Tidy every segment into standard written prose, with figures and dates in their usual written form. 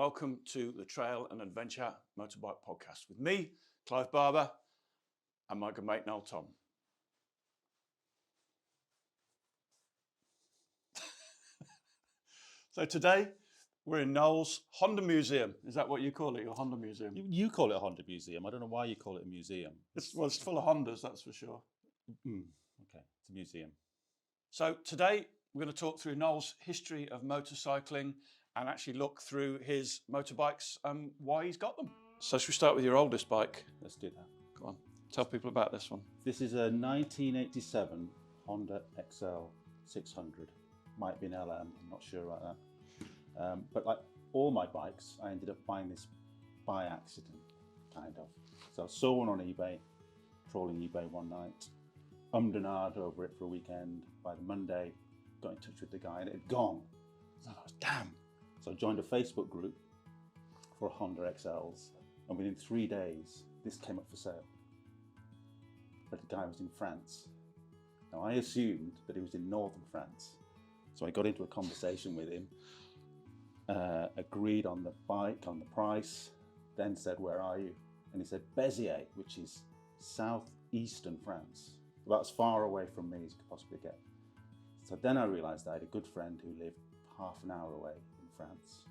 welcome to the Trail and Adventure Motorbike Podcast with me, Clive Barber, and my good mate Noel Tom. So today we're in Noel's Honda Museum. Is that what you call it, your Honda Museum? You call it a Honda Museum. I don't know why you call it a museum. It's full of Hondas, that's for sure. Okay, it's a museum. So today we're going to talk through Noel's history of motorcycling and actually look through his motorbikes and why he's got them. So should we start with your oldest bike? Let's do that. Go on, tell people about this one. This is a 1987 Honda XL600. Might be an LM, I'm not sure about that. But like all my bikes, I ended up buying this by accident, kind of. So I saw one on eBay, trawling eBay one night, ummed and ahed over it for a weekend. By the Monday, got in touch with the guy and it had gone. So I was, damn. So I joined a Facebook group for Honda XLs, and within 3 days, this came up for sale. But the guy was in France. Now I assumed that he was in northern France. So I got into a conversation with him, agreed on the bike, on the price, then said, where are you? And he said, Béziers, which is southeastern France, about as far away from me as you could possibly get. So then I realized I had a good friend who lived half an hour away in France.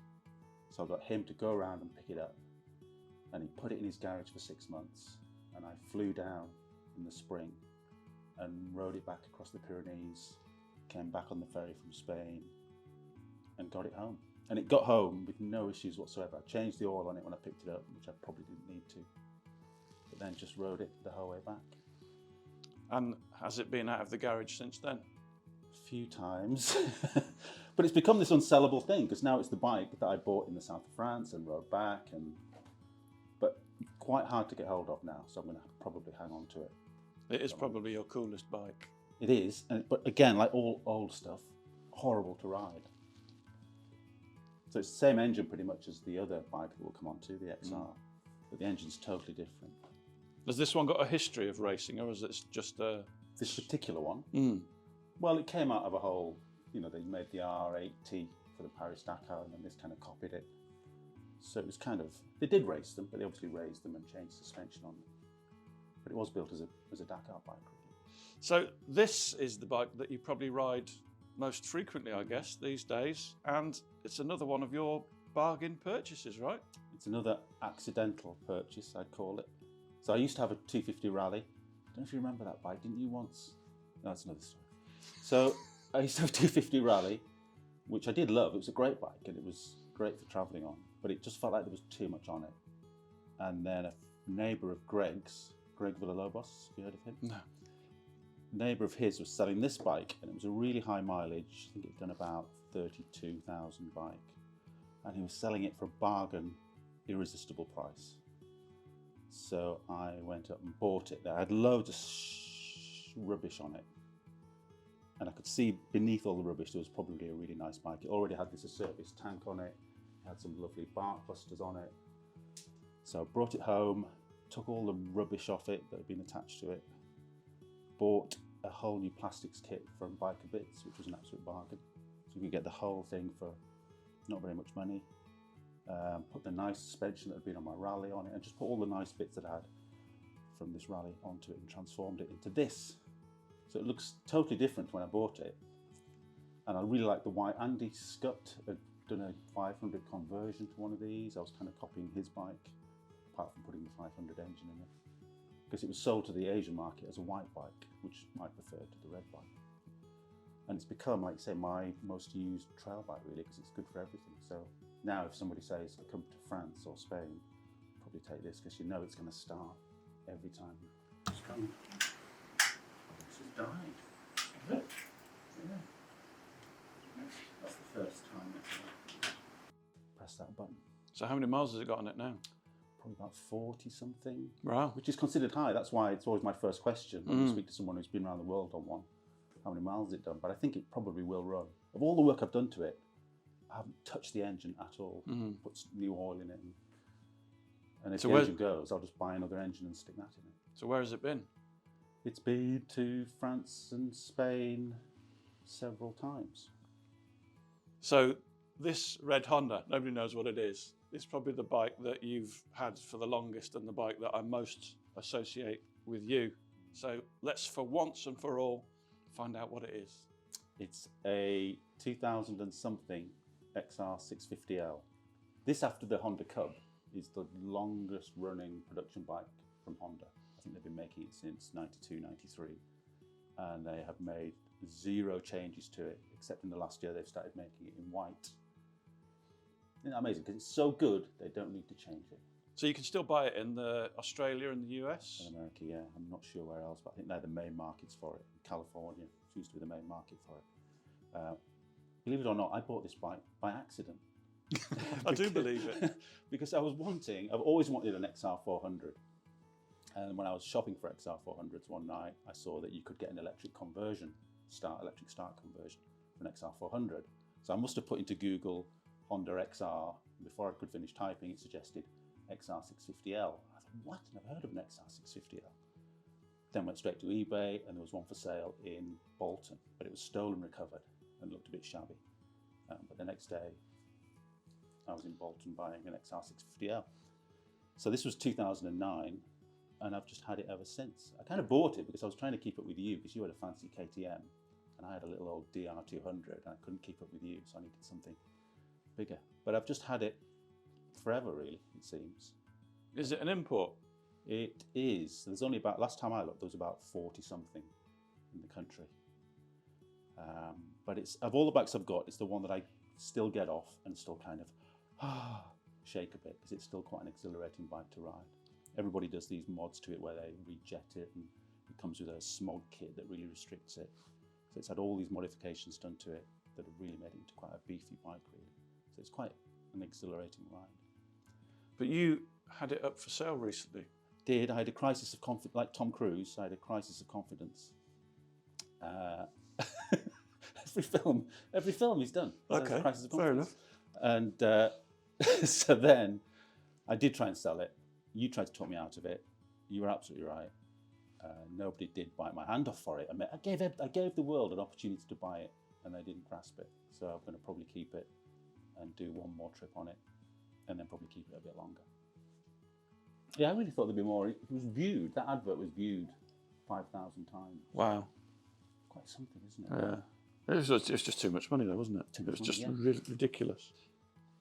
So I got him to go around and pick it up. And he put it in his garage for 6 months. And I flew down in the spring and rode it back across the Pyrenees, came back on the ferry from Spain and got it home. And it got home with no issues whatsoever. I changed the oil on it when I picked it up, which I probably didn't need to. But then just rode it the whole way back. And has it been out of the garage since then? A few times. But it's become this unsellable thing, because now it's the bike that I bought in the south of France and rode back. But quite hard to get hold of now, so I'm going to probably hang on to it. It is probably your coolest bike. It is, but again, like all old stuff, horrible to ride. So it's the same engine pretty much as the other bike that we'll come on to, the XR, but the engine's totally different. Has this one got a history of racing, or is it just a... This particular one? Well, it came out of a whole, they made the R80 for the Paris-Dakar, and then this kind of copied it. So it was kind of, they did race them, but they obviously raised them and changed suspension on them. But it was built as a Dakar bike. So this is the bike that you probably ride most frequently, I guess, these days, and it's another one of your bargain purchases, right? It's another accidental purchase, I'd call it. So I used to have a 250 Rally. I don't know if you remember that bike, didn't you once? No, that's another story. So I used to have a 250 Rally, which I did love. It was a great bike and it was great for travelling on, but it just felt like there was too much on it. And then a neighbour of Greg's, Greg Villalobos, have you heard of him? No. Neighbour of his was selling this bike, and it was a really high mileage. I think it had done about 32,000 bike, and he was selling it for a bargain, irresistible price. So I went up and bought it. There I had loads of rubbish on it, and I could see beneath all the rubbish there was probably a really nice bike. It already had this service tank on it. It had some lovely bark busters on it. So I brought it home, took all the rubbish off it that had been attached to it, bought a whole new plastics kit from Biker Bits, which was an absolute bargain. So you could get the whole thing for not very much money. Put the nice suspension that had been on my Rally on it, and just put all the nice bits that I had from this Rally onto it and transformed it into this. So it looks totally different when I bought it. And I really like the white. Andy Scutt had done a 500 conversion to one of these. I was kind of copying his bike, apart from putting the 500 engine in it, because it was sold to the Asian market as a white bike, which I prefer to the red bike. And it's become, like I say, my most used trail bike really, because it's good for everything. So now if somebody says, come to France or Spain, probably take this, because you know it's going to start every time. It's coming. This has died. Is it? Yeah. That's the first time. Press that button. So how many miles has it got on it now? Probably about 40 something, Wow. Which is considered high. That's why it's always my first question when you speak to someone who's been around the world on one. How many miles has it done? But I think it probably will run. Of all the work I've done to it, I haven't touched the engine at all. Put new oil in it, and if the engine goes, I'll just buy another engine and stick that in it. So where has it been? It's been to France and Spain several times. So this red Honda, nobody knows what it is. is probably the bike that you've had for the longest and the bike that I most associate with you. So let's, for once and for all, find out what it is. It's a 2000 and something XR650L. This, after the Honda Cub, is the longest running production bike from Honda. I think they've been making it since 92, 93. And they have made 0 changes to it, except in the last year they've started making it in white. Isn't that amazing? Because it's so good, they don't need to change it. So you can still buy it in Australia and the US? In America, yeah. I'm not sure where else, but I think they're the main markets for it. California seems to be the main market for it. Believe it or not, I bought this bike by accident. I do believe it. Because I've always wanted an XR500. And when I was shopping for XR500s one night, I saw that you could get an electric start conversion for an XR500. So I must have put into Google Honda XR. Before I could finish typing, it suggested XR650L. I thought, what? Never heard of an XR650L. Then went straight to eBay, and there was one for sale in Bolton, but it was stolen, recovered, and looked a bit shabby. But the next day, I was in Bolton buying an XR650L. So this was 2009, and I've just had it ever since. I kind of bought it because I was trying to keep up with you, because you had a fancy KTM, and I had a little old DR200, and I couldn't keep up with you, so I needed something bigger. But I've just had it forever, really, it seems. Is it an import? It is. There's only about, last time I looked, there was about 40 something in the country. But it's, of all the bikes I've got, it's the one that I still get off and still kind of shake a bit, because it's still quite an exhilarating bike to ride. Everybody does these mods to it where they rejet it, and it comes with a smog kit that really restricts it. So it's had all these modifications done to it that have really made it into quite a beefy bike, really. So it's quite an exhilarating ride. But you had it up for sale recently. I had a crisis of confidence, like Tom Cruise. I had a crisis of confidence. Every film he's done. Okay, fair enough. And so then I did try and sell it. You tried to talk me out of it. You were absolutely right. Nobody did bite my hand off for it. I gave the world an opportunity to buy it, and they didn't grasp it. So I'm going to probably keep it and do one more trip on it, and then probably keep it a bit longer. Yeah, I really thought there'd be more. It was viewed, that advert was viewed 5,000 times. Wow. Quite something, isn't it? Yeah. It was just too much money though, wasn't it? It was just money, yeah. Ridiculous.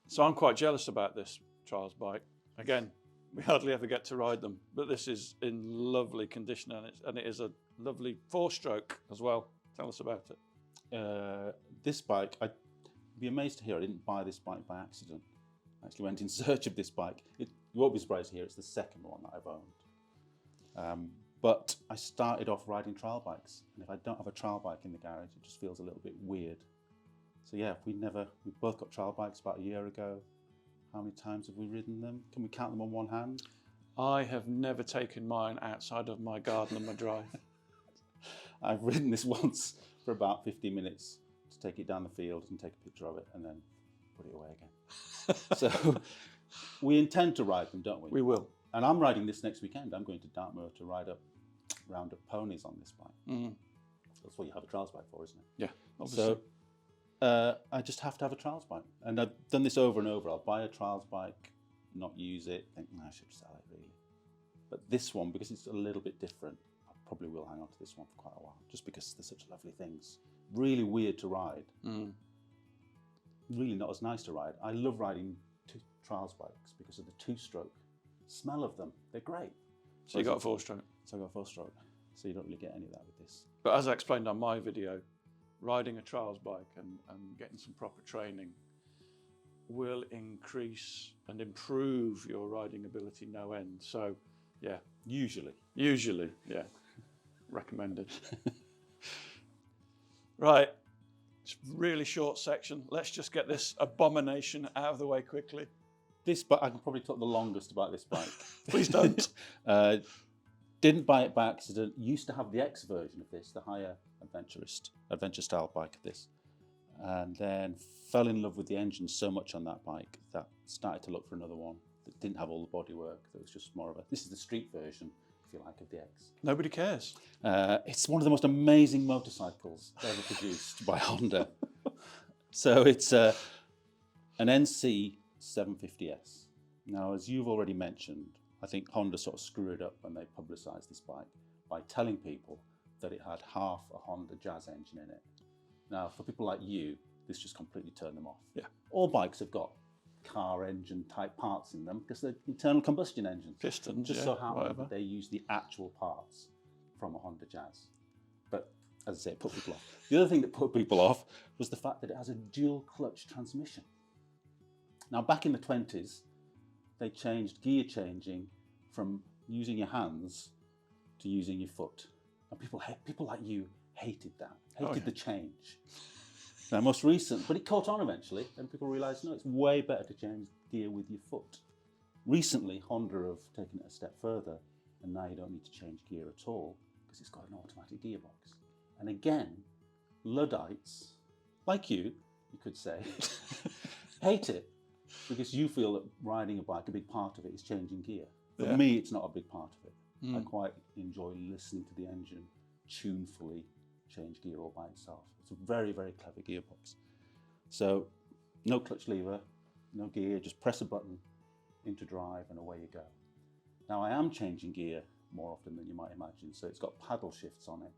So I'm quite jealous about this Charles bike. Again, we hardly ever get to ride them, but this is in lovely condition, and it is a lovely 4-stroke as well. Tell us about it. This bike, I'd be amazed to hear I didn't buy this bike by accident. I actually went in search of this bike. You won't be surprised to hear it's the second one that I've owned. But I started off riding trial bikes, and if I don't have a trial bike in the garage, it just feels a little bit weird. So yeah, we both got trial bikes about a year ago. How many times have we ridden them? Can we count them on one hand? I have never taken mine outside of my garden and my drive. I've ridden this once for about 15 minutes to take it down the field and take a picture of it and then put it away again. So we intend to ride them, don't we? We will. And I'm riding this next weekend. I'm going to Dartmoor to round up ponies on this bike. Mm. That's what you have a trials bike for, isn't it? Yeah, obviously. So I just have to have a trials bike. And I've done this over and over. I'll buy a trials bike, not use it, think, I should sell it really. But this one, because it's a little bit different, I probably will hang on to this one for quite a while, just because they're such lovely things. Really weird to ride. Mm. Really not as nice to ride. I love riding trials bikes because of the 2-stroke smell of them. They're great. So you got a 4-stroke? So I got a 4-stroke. So you don't really get any of that with this. But as I explained on my video, riding a trials bike and getting some proper training will increase and improve your riding ability no end. So, yeah. Usually, yeah. Recommended. Right. It's a really short section. Let's just get this abomination out of the way quickly. This bike, I can probably talk the longest about this bike. Please don't. Didn't buy it by accident. Used to have the X version of this, the higher adventure style bike of this. And then fell in love with the engine so much on that bike that started to look for another one that didn't have all the bodywork. That was just more of this is the street version, if you like, of the X. Nobody cares. It's one of the most amazing motorcycles ever produced by Honda. So it's an NC750S Now, as you've already mentioned, I think Honda sort of screwed up when they publicised this bike by telling people that it had half a Honda Jazz engine in it. Now, for people like you, this just completely turned them off. Yeah. All bikes have got car engine type parts in them because they're internal combustion engines. Pistons, just yeah, so happens whatever. that they use the actual parts from a Honda Jazz. But as I say, it put people off. The other thing that put people off was the fact that it has a dual clutch transmission. Now, back in the 20s, they changed gear changing from using your hands to using your foot. And people like you hated that, hated the change. Now, most recent, but it caught on eventually, and people realised, no, it's way better to change gear with your foot. Recently, Honda have taken it a step further, and now you don't need to change gear at all, because it's got an automatic gearbox. And again, Luddites, like you could say, hate it, because you feel that riding a bike, a big part of it is changing gear. For me, it's not a big part of it. I quite enjoy listening to the engine tunefully change gear all by itself. It's a very, very clever gearbox. So no clutch lever, no gear, just press a button into drive and away you go. Now I am changing gear more often than you might imagine. So it's got paddle shifts on it.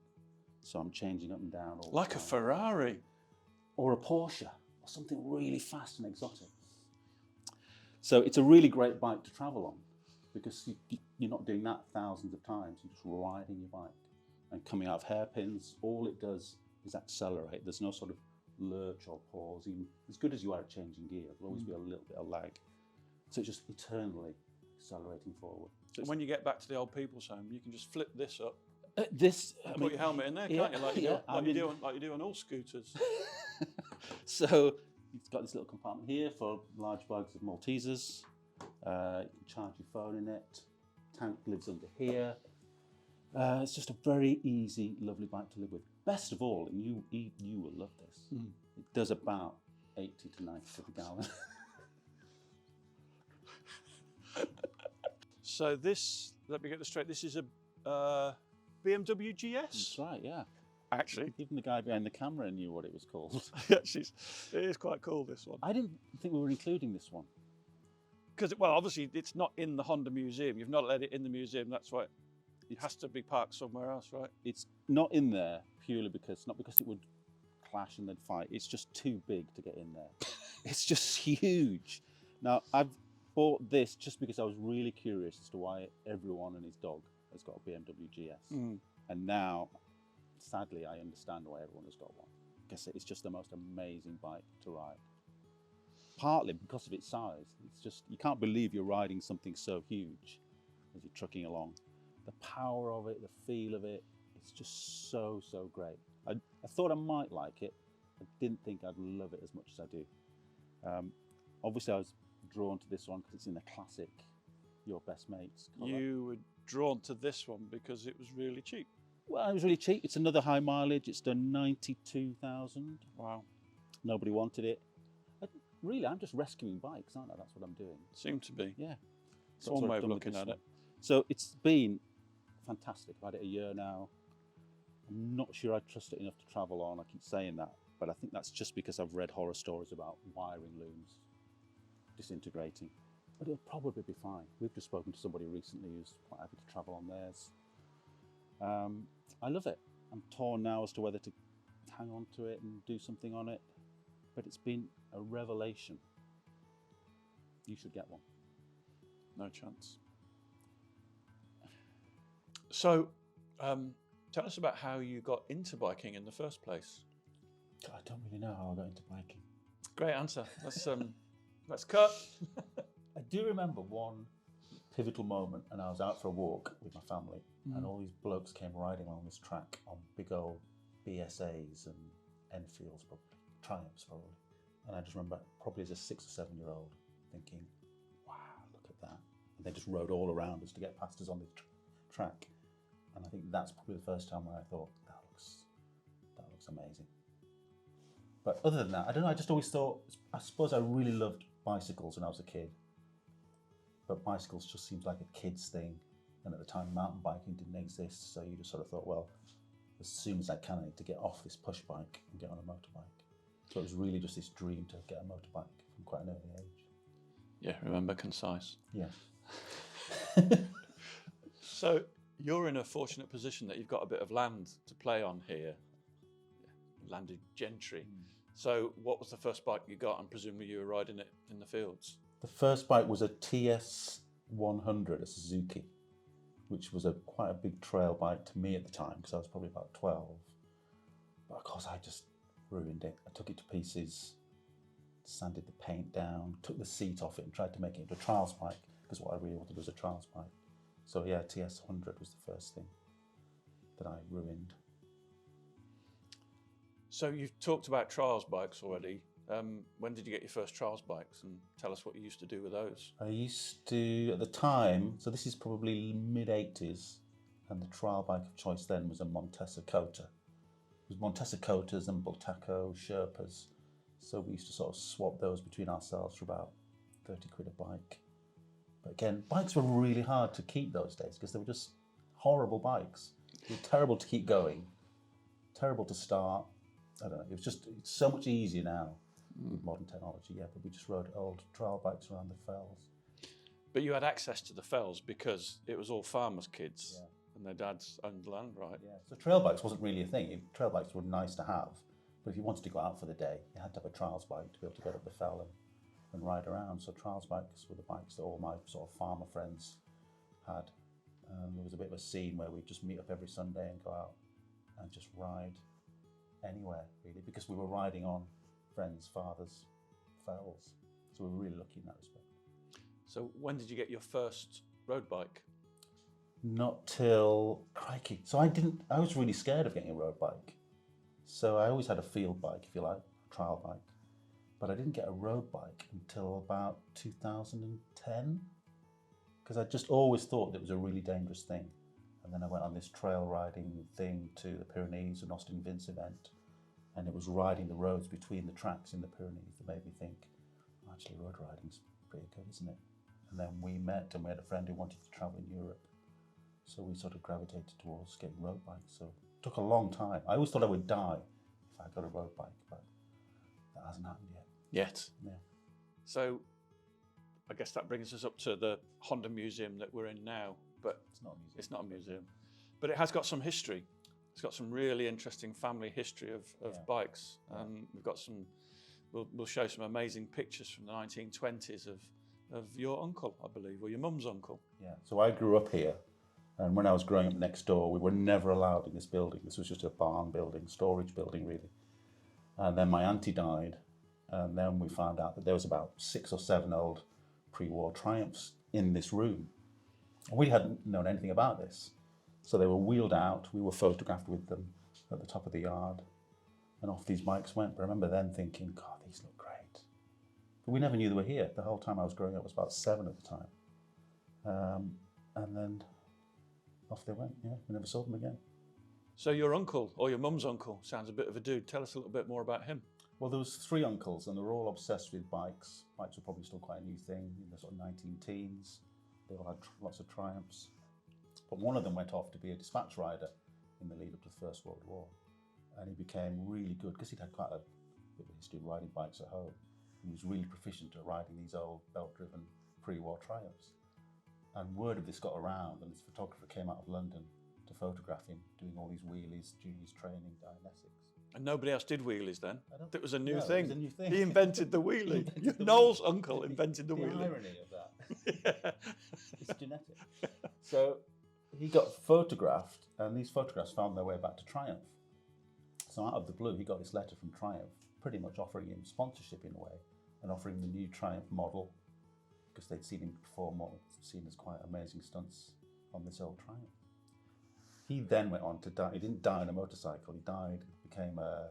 So I'm changing up and down all the Like time. a Ferrari. Or a Porsche, or something really fast and exotic. So it's a really great bike to travel on because you're not doing that thousands of times. You're just riding your bike and coming out of hairpins. All it does is accelerate. There's no sort of lurch or pause. Even as good as you are at changing gear, there'll always be a little bit of lag. So it's just eternally accelerating forward. So when you get back to the old people's home, you can just flip this up. Put your helmet in there, can't you? Like you do on all scooters. So it's got this little compartment here for large bags of Maltesers. You can charge your phone in it. Tank lives under here. It's just a very easy, lovely bike to live with. Best of all, and you will love this, it does about 80 to 90 to the gallon. So this, let me get this straight, this is a BMW GS? That's right, yeah. Actually. Even the guy behind the camera knew what it was called. It is quite cool, this one. I didn't think we were including this one. Because, well, obviously it's not in the Honda Museum. You've not let it in the museum, that's why it has to be parked somewhere else, right? It's not in there purely because, not because it would clash and then fight, it's just too big to get in there. It's just huge. Now, I've bought this just because I was really curious as to why everyone and his dog has got a BMW GS. And now, sadly, I understand why everyone has got one. Because it's just the most amazing bike to ride. Partly because of its size. It's just, you can't believe you're riding something so huge as you're trucking along. The power of it, the feel of it, it's just so, so great. I thought I might like it. I didn't think I'd love it as much as I do. Obviously, I was drawn to this one because it's in the classic Your Best Mates colour. You were drawn to this one because it was really cheap. Well, it was really cheap. It's another high mileage. It's done 92,000. Wow. Nobody wanted it. Really, I'm just rescuing bikes, aren't I? That's what I'm doing. Seemed to be. Yeah. It's one way of looking at it. So it's been fantastic. I've had it a year now. I'm not sure I trust it enough to travel on. I keep saying that, but I think that's just because I've read horror stories about wiring looms disintegrating. But it'll probably be fine. We've just spoken to somebody recently who's quite happy to travel on theirs. I love it. I'm torn now as to whether to hang on to it and do something on it, but it's been a revelation. You should get one. No chance. So, tell us about how you got into biking in the first place. I don't really know how I got into biking. Great answer. Let's cut. I do remember one pivotal moment, and I was out for a walk with my family, and all these blokes came riding along this track on big old BSAs and Enfields, probably Triumphs, probably. And I just remember, probably as a 6 or 7 year old, thinking, "Wow, look at that!" And they just rode all around us to get past us on this track. And I think that's probably the first time where I thought, that looks amazing. But other than that, I don't know. I just always thought, I suppose I really loved bicycles when I was a kid. But bicycles just seems like a kid's thing. And at the time, mountain biking didn't exist. So you just sort of thought, well, as soon as I can, I need to get off this push bike and get on a motorbike. So it was really just this dream to get a motorbike from quite an early age. Yeah, remember, concise. Yes. So you're in a fortunate position that you've got a bit of land to play on here, landed gentry. So what was the first bike you got? And presumably you were riding it in the fields. The first bike was a TS100, a Suzuki, which was quite a big trail bike to me at the time, because I was probably about 12. But of course I just ruined it. I took it to pieces, sanded the paint down, took the seat off it and tried to make it into a trials bike, because what I really wanted was a trials bike. So yeah, TS100 was the first thing that I ruined. So you've talked about trials bikes already. When did you get your first trials bikes, and tell us what you used to do with those? I used to, at the time, so this is probably mid-80s, and the trial bike of choice then was a Montesa Kota. It was Montesa Kotas and Blacow Sherpas. So we used to sort of swap those between ourselves for about 30 quid a bike. But again, bikes were really hard to keep those days because they were just horrible bikes. They were terrible to keep going, terrible to start. I don't know, it's so much easier now with modern technology, yeah, but we just rode old trial bikes around the fells. But you had access to the fells because it was all farmers' kids, Yeah. and their dads owned land, right? Yeah, so trail bikes wasn't really a thing. Trail bikes were nice to have, but if you wanted to go out for the day, you had to have a trials bike to be able to go up the fell and ride around. So trials bikes were the bikes that all my sort of farmer friends had. There was a bit of a scene where we'd just meet up every Sunday and go out and just ride anywhere, really, because we were riding on friends' fathers' fells. So we were really lucky in that respect. So when did you get your first road bike? Not till, crikey. So I was really scared of getting a road bike. So I always had a field bike, if you like, a trial bike. But I didn't get a road bike until about 2010, because I just always thought it was a really dangerous thing. And then I went on this trail riding thing to the Pyrenees, an Austin Vince event, and it was riding the roads between the tracks in the Pyrenees that made me think, actually road riding's pretty good, isn't it? And then we met and we had a friend who wanted to travel in Europe. So we sort of gravitated towards getting road bikes. So it took a long time. I always thought I would die if I got a road bike, but that hasn't happened yet. Yeah. So I guess that brings us up to the Honda Museum that we're in now, but It's not a museum. it's not a museum. But it has got some history. It's got some really interesting family history of bikes. We've got some, we'll show some amazing pictures from the 1920s of your uncle, I believe, or your mum's uncle. Yeah, so I grew up here, and when I was growing up next door, we were never allowed in this building. This was just a barn building, storage building, really. And then my auntie died, and then we found out that there was about 6 or 7 old pre-war Triumphs in this room. And we hadn't known anything about this. So they were wheeled out, we were photographed with them at the top of the yard, and off these bikes went. But I remember then thinking, God, these look great. But we never knew they were here. The whole time I was growing up, I was about 7 at the time. And then off they went, yeah, we never saw them again. So your uncle, or your mum's uncle, sounds a bit of a dude. Tell us a little bit more about him. Well, there was 3 uncles, and they were all obsessed with bikes. Bikes were probably still quite a new thing in the sort of 19-teens. They all had lots of Triumphs. But one of them went off to be a dispatch rider in the lead up to the First World War. And he became really good, because he'd had quite a bit of a history of riding bikes at home. He was really proficient at riding these old belt-driven pre-war Triumphs. And word of this got around, and this photographer came out of London to photograph him doing all these wheelies during his training down in Essex. And nobody else did wheelies then? It was a new No, thing. it was a new thing. He invented the wheelie. Noel's uncle invented the wheelie. The irony of that. It's genetic. So he got photographed, and these photographs found their way back to Triumph. So out of the blue, he got this letter from Triumph, pretty much offering him sponsorship in a way, and offering the new Triumph model, because they'd seen him perform what was seen as quite amazing stunts on this old Triumph. He then went on to die. He didn't die on a motorcycle. He died, became an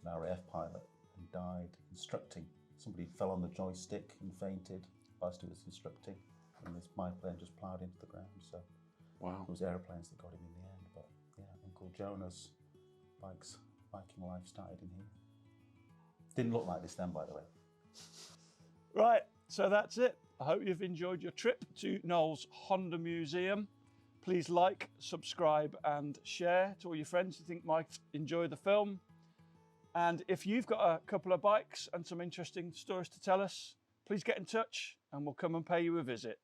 RAF pilot, and died instructing. Somebody fell on the joystick and fainted whilst he was instructing, and this biplane just ploughed into the ground. So wow. It was aeroplanes that got him in the end. But yeah, Uncle Jonah's biking life started in here. Didn't look like this then, by the way. Right, so that's it. I hope you've enjoyed your trip to Noel's Honda Museum. Please like, subscribe and share to all your friends who think might enjoy the film. And if you've got a couple of bikes and some interesting stories to tell us, please get in touch. and we'll come and pay you a visit.